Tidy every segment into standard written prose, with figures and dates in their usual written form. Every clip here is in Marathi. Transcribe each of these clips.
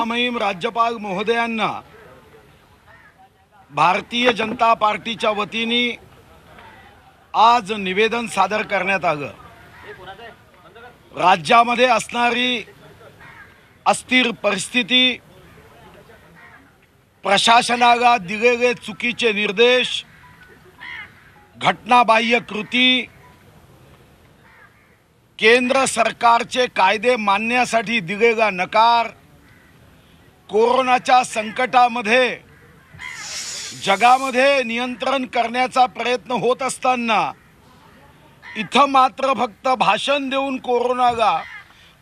महिम राज्यपाल महोदयांना भारतीय जनता पार्टीच्या वतीने आज निवेदन सादर करण्यात आलं। राज्यामध्ये असणारी अस्थिर परिस्थिती, प्रशासनाला दिलेले चुकीचे निर्देश, घटनाबाह्य कृती, केंद्र सरकारचे कायदे मानण्यासाठी दिलेला नकार, कोरोनाच्या संकटामध्ये जगामध्ये नियंत्रण करण्याचा प्रयत्न होत असताना इथं मात्र फक्त भाषण देऊन कोरोनाला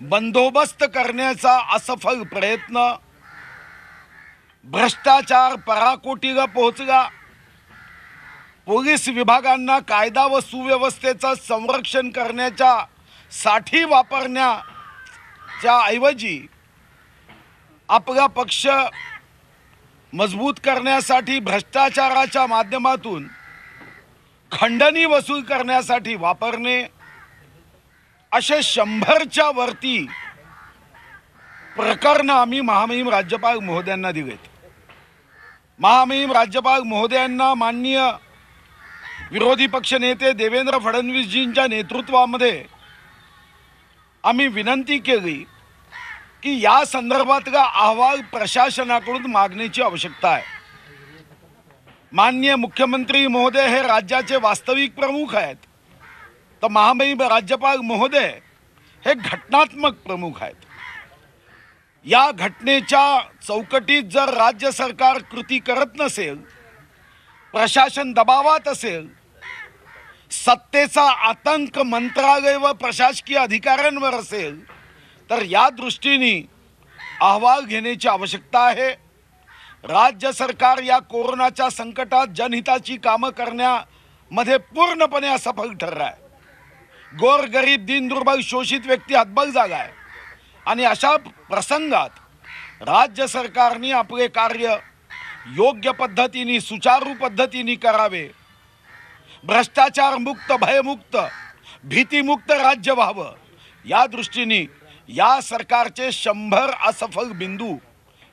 बंदोबस्त करण्याचा असफल प्रयत्न, भ्रष्टाचार पराकोटीला पोहोचला, पोलीस विभागांना कायदा व सुव्यवस्थेचं संरक्षण करण्याच्या साठी वापरण्याच्या ऐवजी आपला पक्ष मजबूत करण्यासाठी भ्रष्टाचाराच्या माध्यमातून खंडणी वसूल करण्यासाठी वापरणे, असे 100च्या वरती प्रकरण आम्ही महामहिम राज्यपाल महोदयांना दिलेत। महामहिम राज्यपाल महोदयांना माननीय विरोधी पक्ष नेते देवेंद्र फडणवीसजींच्या नेतृत्वामध्ये आम्ही विनंती केली की या संदर्भातला अहवाल प्रशासनाकडून मागण्याची आवश्यकता आहे। माननीय मुख्यमंत्री महोदय हे राज्याचे वास्तविक प्रमुख आहेत, तर महामहिम राज्यपाल महोदय हे घटनात्मक प्रमुख आहेत। या घटनेच्या चौकटीत जर राज्य सरकार कृती करत नसेल, प्रशासन दबावात असेल, सत्तेचा आतंक मंत्रालय व प्रशासकीय अधिकाऱ्यांवर असेल, तर या दृष्टीने अहवाल घेण्याची आवश्यकता आहे। राज्य सरकार या कोरोनाच्या संकटात जनहिताची कामं करण्यामध्ये पूर्णपणे असफल ठरलं आहे। गोरगरीब, दीनदुर्बल, शोषित व्यक्ती हतबल झाला आहे आणि अशा प्रसंगात राज्य सरकारने आपले कार्य योग्य पद्धतीने, सुचारू पद्धतीने करावे। भ्रष्टाचार मुक्त, भयमुक्त, भीतीमुक्त राज्य व्हावं, या दृष्टीने या सरकारचे 100 असफल बिंदू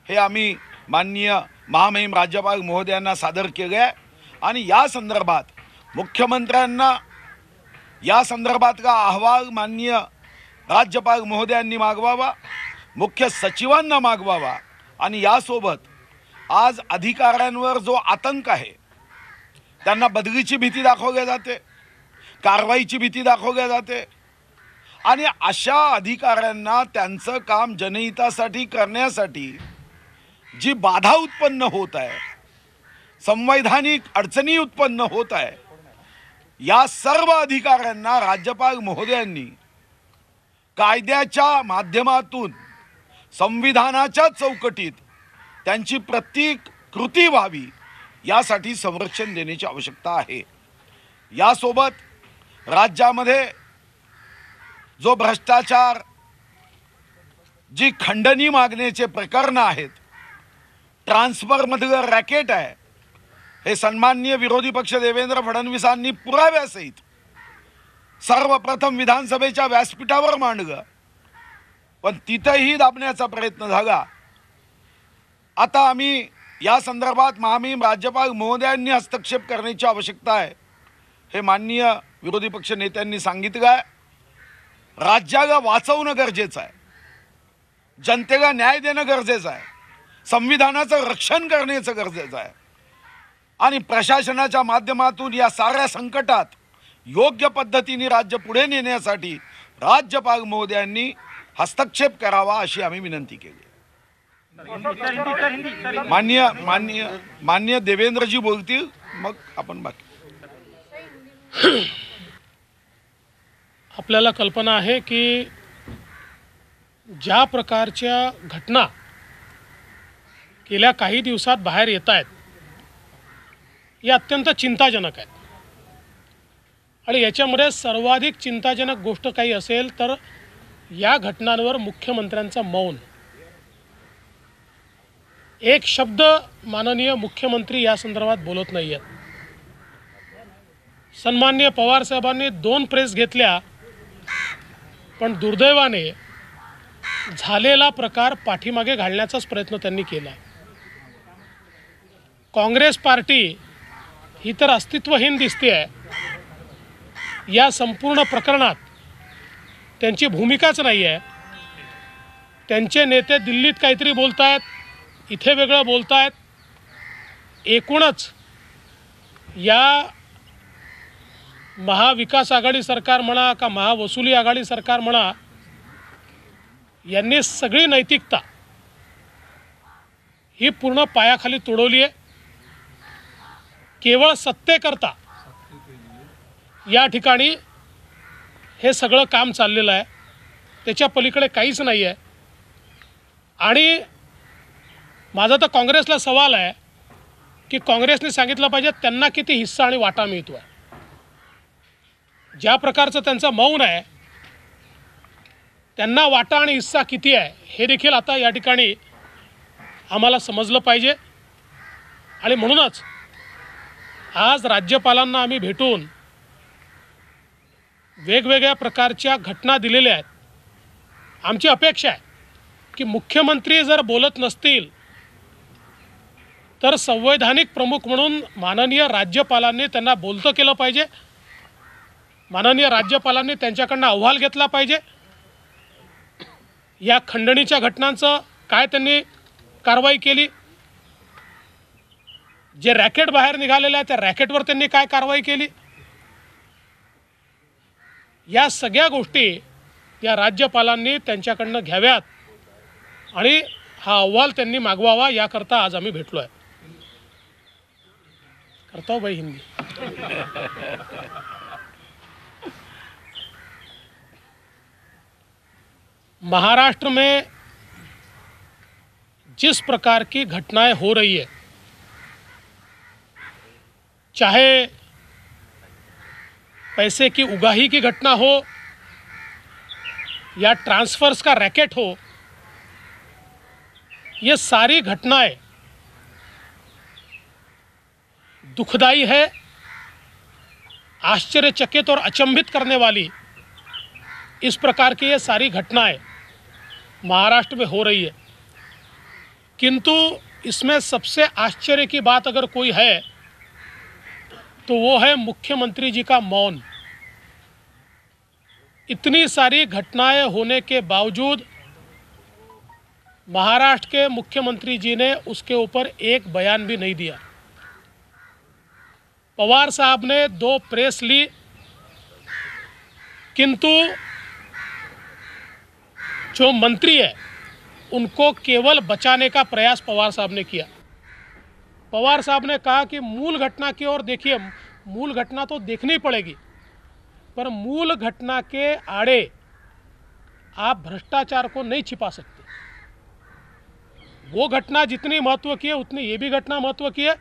हे आम्ही माननीय महामहिम राज्यपाल महोदयांना सादर केले आहे आणि या संदर्भात मुख्यमंत्र्यांना या संदर्भातला अहवाल माननीय राज्यपाल महोदयांनी मागवावा, मुख्य सचिवांना मागवावा आणि यासोबत आज अधिकाऱ्यांवर जो आतंक आहे, त्यांना बदलीची भीती दाखवली जाते, कारवाईची भीती दाखवली जाते आणि अशा अधिकाऱ्यांना त्यांचं काम जनहितासाठी करण्यासाठी जी बाधा उत्पन्न होत आहे, संवैधानिक अडचणी उत्पन्न होत आहे, या सर्व अधिकाऱ्यांना राज्यपाल महोदयांनी कायद्याच्या माध्यमातून संविधानाच्या चौकटीत त्यांची प्रत्येक कृती व्हावी यासाठी संरक्षण देण्याची आवश्यकता आहे। यासोबत राज्यामध्ये जो भ्रष्टाचार, जी खंडणी मागण्याचे प्रकरण आहेत, ट्रान्सफरमधलं रॅकेट आहे, हे सन्माननीय विरोधी पक्ष देवेंद्र फडणवीसांनी पुराव्यासहित सर्वप्रथम विधानसभेच्या व्यासपीठावर मांडलं, पण तिथेही दाबण्याचा प्रयत्न झाला। आता आम्ही या संदर्भात महामहिम राज्यपाल महोदयांनी हस्तक्षेप करण्याची आवश्यकता आहे हे माननीय विरोधी पक्ष नेत्यांनी सांगितलं आहे। राज्याला वाचवणं गरजेचं आहे, जनतेला न्याय देणं गरजेचं आहे, संविधानाचं रक्षण करण्याचं गरजेचं आहे आणि प्रशासनाच्या माध्यमातून या साऱ्या संकटात योग्य पद्धतीने राज्य पुढे नेण्यासाठी राज्यपाल महोदयांनी हस्तक्षेप करावा अशी आम्ही विनंती केली। माननीय माननीय माननीय देवेंद्रजी बोलतील, मग आपण बाकी। आपल्याला कल्पना आहे की ज्या प्रकारच्या घटना गेल्या काही दिवसात बाहेर येत आहेत, या अत्यंत चिंताजनक आहेत आणि याच्यामध्ये सर्वाधिक चिंताजनक गोष्ट काही असेल तर या घटनांवर मुख्यमंत्र्यांचा मौन। एक शब्द माननीय मुख्यमंत्री या संदर्भात बोलत नाही आहेत। सन्माननीय पवार साहेबांनी 2 प्रेस घेतल्या, पण दुर्दैवाने झालेला प्रकार पाठीमागे घालण्याचाच प्रयत्न त्यांनी केला आहे. काँग्रेस पार्टी ही तर अस्तित्वहीन दिसते आहे. या संपूर्ण प्रकरणात त्यांची भूमिकाच नाही आहे. त्यांचे नेते दिल्लीत काहीतरी बोलत आहेत, इथे वेगळं बोलत आहेत. एकूणच या महाविकास आघाडी सरकार म्हणा का महावसुली आघाडी सरकार म्हणा, यांनी सगळी नैतिकता ही पूर्ण पायाखाली तुडवली आहे. केवळ सत्तेकरता या ठिकाणी हे सगळं काम चाललेलं आहे. त्याच्या पलीकडे काहीच नाही आहे. आणि माझा तर काँग्रेसला सवाल आहे की काँग्रेसने सांगितलं पाहिजे त्यांना किती हिस्सा आणि वाटा मिळतो आहे. ज्या प्रकारचं त्यांचं मौन आहे, त्यांना वाटा आणि हिस्सा किती आहे हे देखील आता या ठिकाणी आम्हाला समजलं पाहिजे. आणि म्हणूनच आज राज्यपालांना आम्ही भेटून वेगवेगळ्या प्रकारच्या घटना दिलेल्या आहेत. आमची अपेक्षा आहे की मुख्यमंत्री जर बोलत नसतील तर संवैधानिक प्रमुख म्हणून माननीय राज्यपालांनी त्यांना बोलतं केलं पाहिजे. माननीय राज्यपालांनी त्यांच्याकडनं अहवाल घेतला पाहिजे. या खंडणीच्या घटनांचं काय त्यांनी कारवाई केली, जे रॅकेट बाहेर निघालेलं आहे त्या रॅकेटवर त्यांनी काय कारवाई केली, या सगळ्या गोष्टी या राज्यपालांनी त्यांच्याकडनं घ्याव्यात आणि हा अहवाल त्यांनी मागवावा. याकरता आज आम्ही भेटलो आहे. करता हूं भाई हिंदी. महाराष्ट्र में जिस प्रकार की घटनाएं हो रही है, चाहे पैसे की उगाही की घटना हो या ट्रांसफर्स का रैकेट हो, ये सारी घटनाएं दुखदाई है, आश्चर्यचकित और अचंभित करने वाली इस प्रकार की ये सारी घटनाएं महाराष्ट्र में हो रही है. किंतु इसमें सबसे आश्चर्य की बात अगर कोई है तो वो है मुख्यमंत्री जी का मौन. इतनी सारी घटनाएं होने के बावजूद महाराष्ट्र के मुख्यमंत्री जी ने उसके ऊपर एक बयान भी नहीं दिया. पवार साहब ने 2 प्रेस ली, किंतु जो मंत्री है उनको केवल बचाने का प्रयास पवार साहब ने किया. पवार साहब ने कहा कि मूल घटना की ओर देखिए, मूल घटना तो देखनी पड़ेगी, पर मूल घटना के आड़े आप भ्रष्टाचार को नहीं छिपा सकते. वो घटना जितनी महत्व की है उतनी ये भी घटना महत्व की है.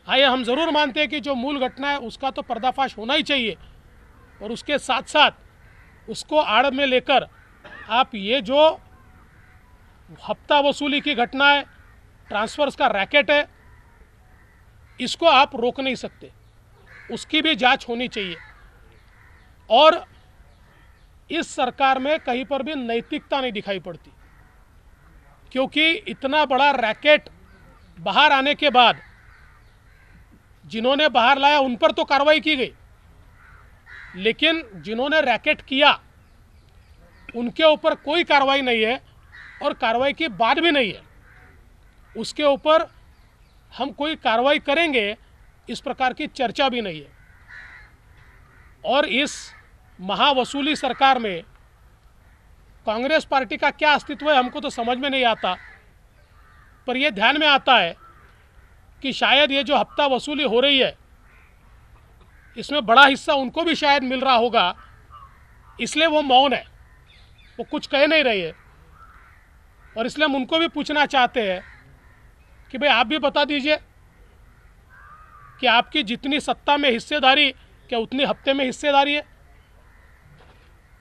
हाँ, ये हम ज़रूर मानते हैं कि जो मूल घटना है उसका तो पर्दाफाश होना ही चाहिए, और उसके साथ साथ उसको आड़ में लेकर आप ये जो हफ्ता वसूली की घटना है, ट्रांसफर्स का रैकेट है, इसको आप रोक नहीं सकते. उसकी भी जांच होनी चाहिए. और इस सरकार में कहीं पर भी नैतिकता नहीं दिखाई पड़ती, क्योंकि इतना बड़ा रैकेट बाहर आने के बाद जिन्होंने बाहर लाया उन पर तो कार्रवाई की गई, लेकिन जिन्होंने रैकेट किया उनके ऊपर कोई कार्रवाई नहीं है, और कार्रवाई की बात भी नहीं है. उसके ऊपर हम कोई कार्रवाई करेंगे इस प्रकार की चर्चा भी नहीं है. और इस महावसूली सरकार में कांग्रेस पार्टी का क्या अस्तित्व है हमको तो समझ में नहीं आता. पर यह ध्यान में आता है कि शायद ये जो हफ्ता वसूली हो रही है इसमें बड़ा हिस्सा उनको भी शायद मिल रहा होगा, इसलिए वो मौन है, वो कुछ कह नहीं रही है. और इसलिए हम उनको भी पूछना चाहते हैं कि भाई आप भी बता दीजिए कि आपकी जितनी सत्ता में हिस्सेदारी, क्या उतनी हफ्ते में हिस्सेदारी है.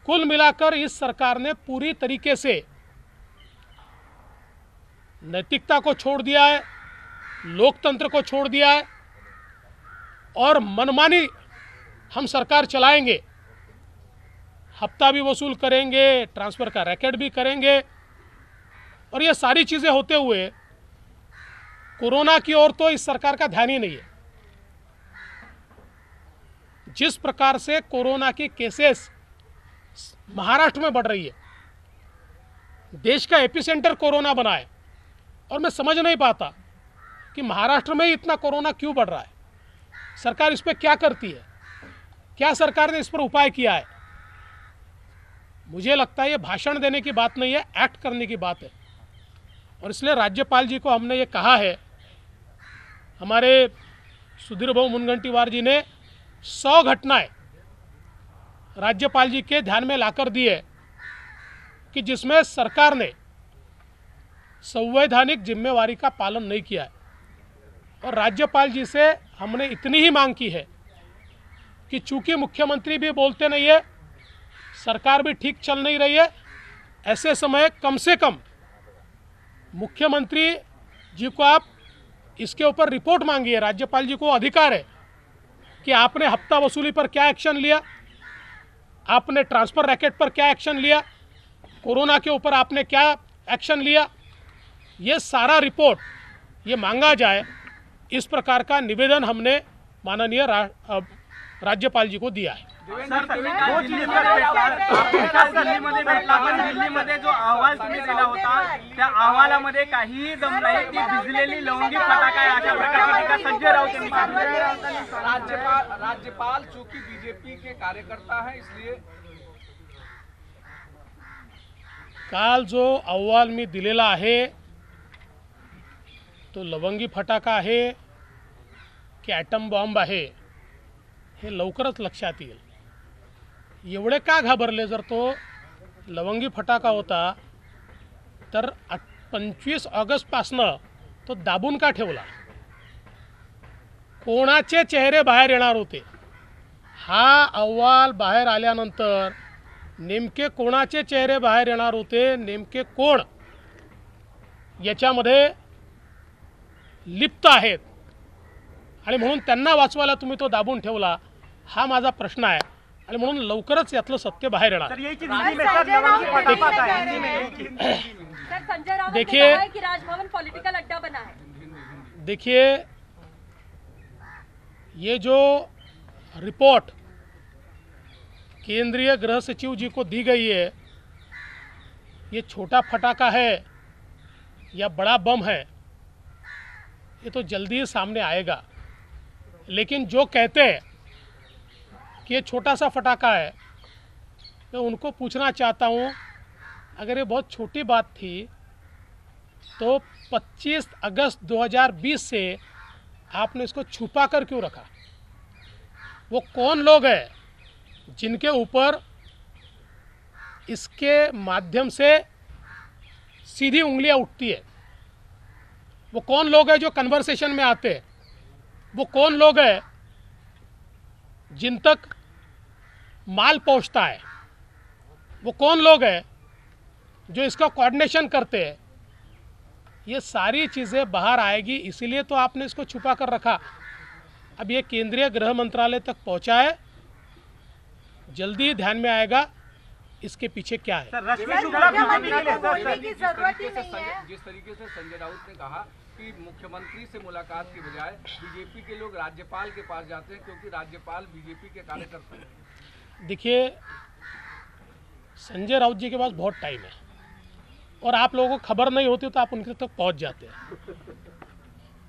कुल मिलाकर इस सरकार ने पूरी तरीके से नैतिकता को छोड़ दिया है, लोकतंत्र को छोड़ दिया है, और मनमानी हम सरकार चलाएंगे, हफ्ता भी वसूल करेंगे, ट्रांसफ़र का रैकेट भी करेंगे, और ये सारी चीज़ें होते हुए कोरोना की ओर तो इस सरकार का ध्यान ही नहीं है। जिस प्रकार से कोरोना की केसेस महाराष्ट्र में बढ़ रही है, देश का एपिसेंटर कोरोना बना है, और मैं समझ नहीं पाता कि महाराष्ट्र में ही इतना कोरोना क्यों बढ़ रहा है। सरकार इस पर क्या करती है? क्या सरकार ने इस पर उपाय किया है? मुझे लगता है ये भाषण देने की बात नहीं है, एक्ट करने की बात है। और इसलिए राज्यपाल जी को हमने ये कहा है, हमारे सुधीर भाऊ मुनगंटीवार जी ने 100 घटनाएं राज्यपाल जी के ध्यान में लाकर दी है कि जिसमें सरकार ने संवैधानिक जिम्मेवारी का पालन नहीं किया है। और राज्यपाल जी से हमने इतनी ही मांग की है कि चूंकि मुख्यमंत्री भी बोलते नहीं है, सरकार भी ठीक चल नहीं रही है, ऐसे समय कम से कम मुख्यमंत्री जी को आप इसके ऊपर रिपोर्ट मांगिए। राज्यपाल जी को अधिकार है कि आपने हफ्ता वसूली पर क्या एक्शन लिया, आपने ट्रांसफ़र रैकेट पर क्या एक्शन लिया, कोरोना के ऊपर आपने क्या एक्शन लिया, ये सारा रिपोर्ट ये मांगा जाए। इस प्रकार का निवेदन हमने माननीय राज्यपाल जी को दिया है। दिल्लीमध्ये जो अहवाल तुम्ही दिला होता त्या अहवालामध्ये काहीही दम नाही, ती भिजलेली लवंगी फटाका आहे अशा प्रकारची टीका संजय राऊत यांनी केली। राज्यपाल चूंकि बीजेपी के कार्यकर्ता है इसलिए काल जो अहवाल मी दिलेला आहे तो लवंगी फटाका आहे की ॲटम बॉम्ब आहे हे लवकरच लक्षात येईल। एवढे का घाबरले? जर तो लवंगी फटाका होता तर 25 ऑगस्टपासनं तो दाबून का ठेवला? कोणाचे चेहरे बाहेर येणार होते? हा अहवाल बाहेर आल्यानंतर नेमके कोणाचे चेहरे बाहेर येणार होते, नेमके कोण याच्यामध्ये लिप्त आहेत आणि म्हणून त्यांना वाचवायला तुम्ही तो दाबून ठेवला, हा माझा प्रश्न आहे। आणि म्हणून लवकरच यातलं सत्य बाहेर येणार। देखिए राजभवन पॉलिटिकल अड्डा बना है। देखिए ये जो रिपोर्ट केंद्रीय गृह सचिव जी को दी गई है, ये छोटा फटाका है या बड़ा बम है, ये तो जल्दी ही सामने आएगा। लेकिन जो कहते हैं कि ये छोटा सा फटाका है, मैं उनको पूछना चाहता हूँ, अगर ये बहुत छोटी बात थी तो 25 अगस्त 2020 से आपने इसको छुपा कर क्यों रखा? वो कौन लोग हैं जिनके ऊपर इसके माध्यम से सीधी उंगलियां उठती है? वो कौन लोग हैं जो कन्वर्सेशन में आते हैं? वो कौन लोग हैं जिन तक माल पहुंचता है? वो कौन लोग हैं जो इसका कोऑर्डिनेशन करते हैं? ये सारी चीज़ें बाहर आएगी, इसीलिए तो आपने इसको छुपा कर रखा। अब ये केंद्रीय गृह मंत्रालय तक पहुंचा है, जल्दी ध्यान में आएगा इसके पीछे क्या है। जिस तरीके से संजय राउत ने कहा कि मुख्यमंत्री से मुलाकात की बजाय बीजेपी के लोग राज्यपाल के पास जाते हैं क्योंकि राज्यपाल बीजेपी के कार्यकर्ता हैं। देखिए, संजय राउत जी के पास बहुत टाइम है और आप लोगों को खबर नहीं होती तो आप उनके तक पहुंच जाते हैं।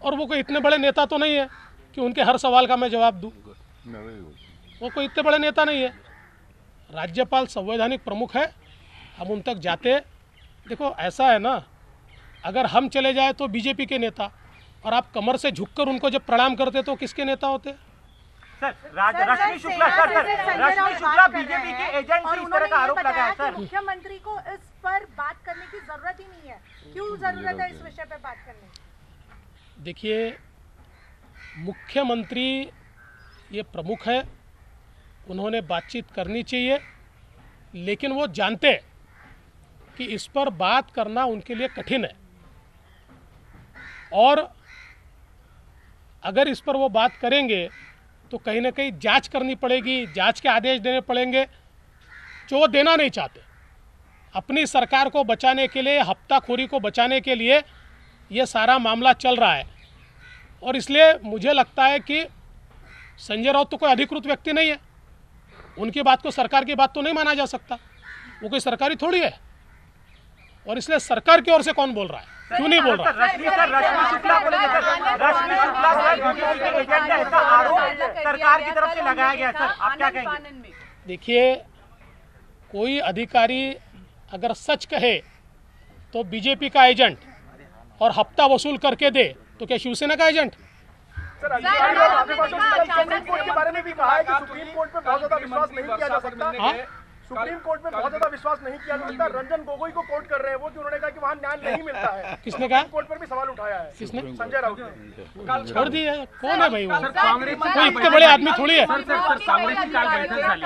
और वो कोई इतने बड़े नेता तो नहीं है कि उनके हर सवाल का मैं जवाब दूं। वो कोई इतने बड़े नेता नहीं है। राज्यपाल संवैधानिक प्रमुख है, हम उन तक जाते हैं। देखो ऐसा है ना, अगर हम चले जाए तो बीजेपी के नेता, और आप कमर से झुककर उनको जब प्रणाम करते तो किसके नेता होते? रश्मि शुक्ला बीजेपी के एजेंट और इस तरह का आरोप लगाया सर। मुख्यमंत्री को इस पर बात करने की जरूरत ही नहीं है। क्यों जरूरत है इस विषय पर बात करने की? देखिए, मुख्यमंत्री ये प्रमुख है, उन्होंने बातचीत करनी चाहिए, लेकिन वो जानते हैं कि इस पर बात करना उनके लिए कठिन है। और अगर इस पर वो बात करेंगे तो कहीं ना कहीं जांच करनी पड़ेगी, जांच के आदेश देने पड़ेंगे। जो वो देना नहीं चाहते। अपनी सरकार को बचाने के लिए, हफ्ताखोरी को बचाने के लिए ये सारा मामला चल रहा है। और इसलिए मुझे लगता है कि संजय राउत तो कोई अधिकृत व्यक्ति नहीं है, उनकी बात को, सरकार की बात तो नहीं माना जा सकता, वो कोई सरकारी थोड़ी है। और इसलिए सरकार की ओर से कौन बोल रहा है, क्यों नहीं बोल रहा है? सरकार की तरफ से लगाया गया सर, आप क्या कहेंगे? देखिए, कोई अधिकारी अगर सच कहे तो बीजेपी का एजेंट और हफ्ता वसूल करके दे तो क्या शिवसेना का एजेंट? सुप्रीम कोर्ट के बारे में भी कहा है कि सुप्रीम कोर्ट पे बहुत ज्यादा विश्वास नहीं किया जा सकता। सुप्रीम कोर्ट में बहुत ज्यादा विश्वास नहीं किया जा सकता। रंजन गोगोई को कोर्ट कर रहे हैं वो, कि उन्होंने कहा कि वहाँ न्याय नहीं मिलता है। किसने कहा? कोर्ट पर भी सवाल उठाया है। किसने? संजय राउत ने। छोड़ दिए। कौन है भाई वो? कोई इतने बड़े आदमी थोडी आहे। काँग्रेसची काल बैठक झाली,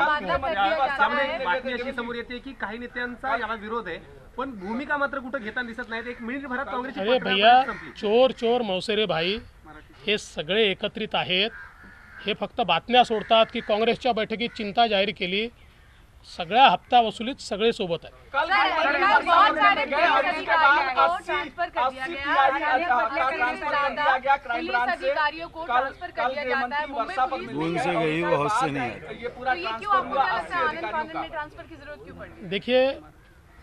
त्यामध्ये बातमी अशी समोर येते की काही नेत्यांचा याला विरोध आहे, पण भूमिका मात्र कुठे घेताना दिसत नाहीत। एक मिनिटभरात काँग्रेसची अरे भैया, चोर चोर मौसेरे भाई हे सगळे एकत्रित आहेत। हे फक्त बातम्या सोडतात की काँग्रेसच्या बैठकीत चिंता जाहीर केली। सगळ्या हप्ता वसुलीत सगळे सोबत आहेत। देखिए,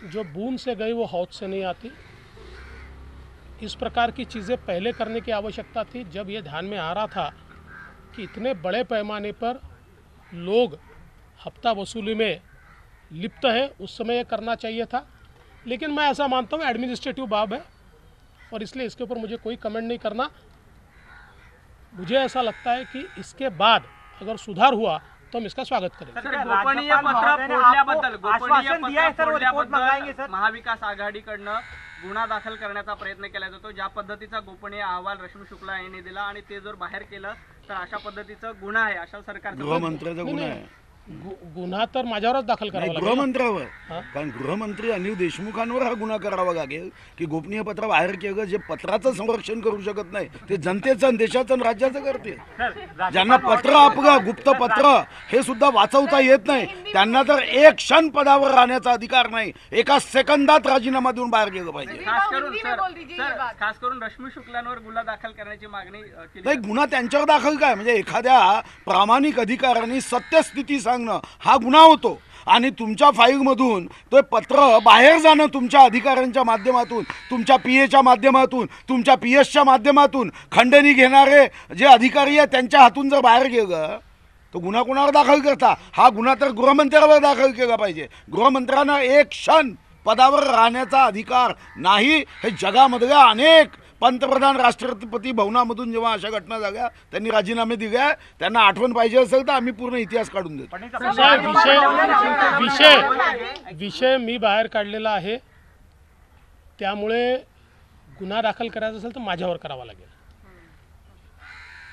जो बूंद से गई वो हौद से नहीं आती। इस प्रकार की चीज़ें पहले करने की आवश्यकता थी, जब ये ध्यान में आ रहा था कि इतने बड़े पैमाने पर लोग हफ्ता वसूली में लिप्त है, उस समय ये करना चाहिए था। लेकिन मैं ऐसा मानता हूँ एडमिनिस्ट्रेटिव बाब है और इसलिए इसके ऊपर मुझे कोई कमेंट नहीं करना। मुझे ऐसा लगता है कि इसके बाद अगर सुधार हुआ तो हम इसका स्वागत करेंगे। गोपनीय पत्र फोडल्याबद्दल महाविकास आघाडीकडनं गुन्हा दाखल करण्याचा प्रयत्न केला जातो। ज्या पद्धतीचा गोपनीय अहवाल रश्मी शुक्ला यांनी दिला आणि ते जर बाहेर केलं तर अशा पद्धतीचा गुन्हा आहे, अशा सरकारचा गृहमंत्र्याचा गुन्हा आहे। गुन्हा तर माझ्यावरच दाखल करावा लागेल, गृहमंत्र्यावर। कारण गृहमंत्री अनिल देशमुखांवर हा गुन्हा करावा लागेल की गोपनीय पत्र बाहेर केलं, जे पत्राचं संरक्षण करू शकत नाही ते जनतेचं आणि देशाचं आणि राज्याचं करते। ज्यांना पत्र आपलं गुप्त पत्र हे सुद्धा वाचवता येत नाही, त्यांना तर एक क्षण पदावर राहण्याचा अधिकार नाही। एका सेकंदात राजीनामा देऊन बाहेर गेलं पाहिजे। खास करून रश्मी शुक्लांवर गुन्हा दाखल करण्याची मागणी केली। नाही, गुन्हा त्यांच्यावर दाखल काय, म्हणजे एखाद्या प्रामाणिक अधिकाऱ्यांनी सत्यस्थिती सांगणं हा गुन्हा होतो। आणि तुमच्या फाईलमधून ते पत्र बाहेर जाणं, तुमच्या अधिकाऱ्यांच्या माध्यमातून, तुमच्या पीएच्या माध्यमातून, तुमच्या पीएसच्या माध्यमातून खंडणी घेणारे जे अधिकारी आहेत त्यांच्या हातून जर बाहेर गेलं तो गुन्हा कोणावर दाखल करता? हा गुन्हा तर गृहमंत्र्यावर दाखल केला पाहिजे। गृहमंत्र्यांना एक क्षण पदावर राहण्याचा अधिकार नाही। हे जगामधल्या अनेक पंतप्रधान, राष्ट्रपती भवनामधून जेव्हा अशा घटना झाल्या त्यांनी राजीनामे दिले। त्यांना आठवण पाहिजे असेल तर आम्ही पूर्ण इतिहास काढून देतो। विषय मी बाहेर काढलेला आहे, त्यामुळे गुन्हा दाखल करायचा असेल तर माझ्यावर करावा लागेल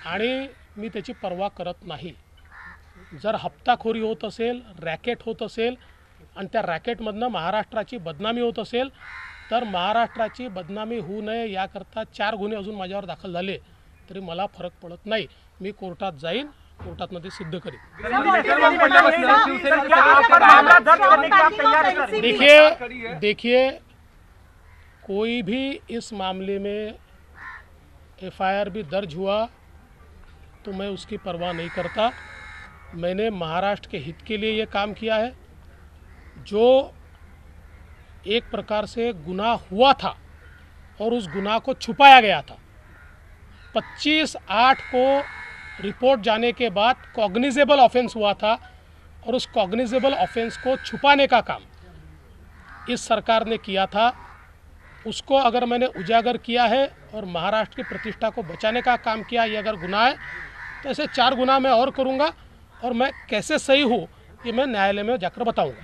आणि मी त्याची पर्वा करत नाही। जर हप्ताखोरी होत असेल, रॅकेट होत असेल आणि त्या रॅकेटमधनं महाराष्ट्राची बदनामी होत असेल तर महाराष्ट्राची बदनामी होऊ नये याकरता 4 गुन्हे अजून माझ्यावर दाखल झाले तरी मला फरक पडत नाही। मी कोर्टात जाईन, कोर्टात ते सिद्ध करेन। देखिए, कोई भी इस मामले में एफआईआर भी दर्ज हुआ तो मैं उसकी परवाह नहीं करता। मैंने महाराष्ट्र के हित के लिए ये काम किया है। जो एक प्रकार से गुनाह हुआ था और उस गुनाह को छुपाया गया था, 25/8 को रिपोर्ट जाने के बाद कॉग्निजेबल ऑफेंस हुआ था और उस कॉग्निजेबल ऑफेंस को छुपाने का काम इस सरकार ने किया था। उसको अगर मैंने उजागर किया है और महाराष्ट्र की प्रतिष्ठा को बचाने का काम किया, ये अगर गुनाह है तो ऐसे 4 गुनाह मैं और करूँगा और मैं कैसे सही हूँ ये मैं न्यायालय में जाकर बताऊंगा।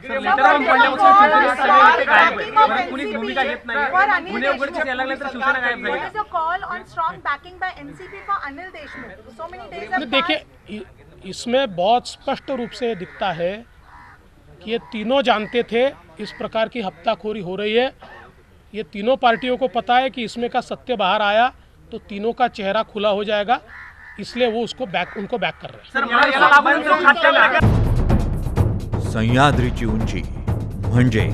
देखिए, इसमें बहुत स्पष्ट रूप से दिखता है कि ये तीनों जानते थे इस प्रकार की हफ्ताखोरी हो रही है। ये तीनों पार्टियों को पता है कि इसमें का सत्य बाहर आया तो तीनों का चेहरा खुला हो जाएगा, इसलिए वो उनको बैक कर रहे हैं। सह्याद्रीची उंची म्हणजे